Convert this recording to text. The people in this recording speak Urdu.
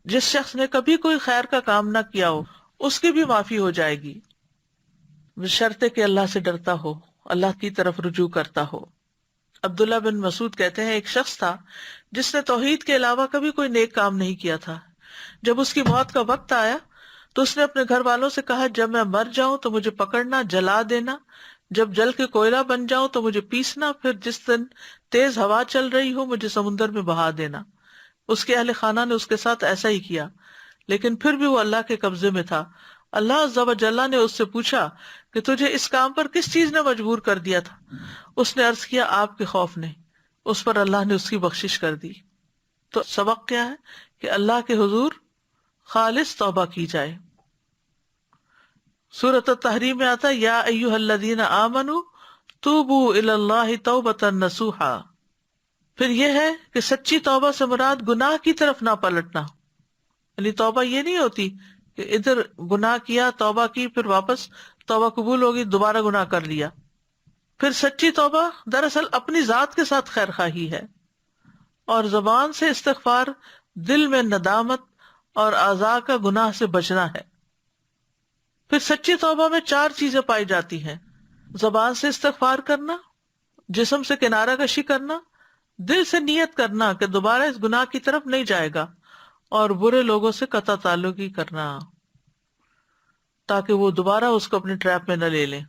جس شخص نے کبھی کوئی خیر کا کام نہ کیا ہو اس کی بھی معافی ہو جائے گی، بشرطے کہ اللہ سے ڈرتا ہو، اللہ کی طرف رجوع کرتا ہو۔ عبداللہ بن مسعود کہتے ہیں ایک شخص تھا جس نے توحید کے علاوہ کبھی کوئی نیک کام نہیں کیا تھا۔ جب اس کی موت کا وقت آیا تو اس نے اپنے گھر والوں سے کہا، جب میں مر جاؤں تو مجھے پکڑنا، جلا دینا، جب جل کے کوئلہ بن جاؤں تو مجھے پیسنا، پھر جس دن تیز ہوا چل رہی ہو مجھے سمندر میں بہا دینا۔ اس کے اہل خانہ نے اس کے ساتھ ایسا ہی کیا، لیکن پھر بھی وہ اللہ کے قبضے میں تھا۔ اللہ عز و جل نے اس سے پوچھا کہ تجھے اس کام پر کس چیز نے مجبور کر دیا تھا؟ اس نے عرض کیا، آپ کے خوف نے۔ اس پر اللہ نے اس کی بخشش کر دی۔ تو سبق کیا ہے کہ اللہ کے حضور خالص توبہ کی جائے۔ سورۃ التحریم میں آتا ہے، یا ایھا الذین آمنوا توبوا الی اللہ توبۃ نصوحا۔ پھر یہ ہے کہ سچی توبہ سے مراد گناہ کی طرف نہ پلٹنا، یعنی توبہ یہ نہیں ہوتی کہ ادھر گناہ کیا، توبہ کی، پھر واپس توبہ قبول ہوگی، دوبارہ گناہ کر لیا۔ پھر سچی توبہ دراصل اپنی ذات کے ساتھ خیر خواہی ہے، اور زبان سے استغفار، دل میں ندامت اور اعضاء کا گناہ سے بچنا ہے۔ پھر سچی توبہ میں 4 چیزیں پائی جاتی ہیں: زبان سے استغفار کرنا، جسم سے کنارہ کشی کرنا، دل سے نیت کرنا کہ دوبارہ اس گناہ کی طرف نہیں جائے گا، اور برے لوگوں سے قطع تعلقی کرنا تاکہ وہ دوبارہ اس کو اپنے ٹریپ میں نہ لے لیں۔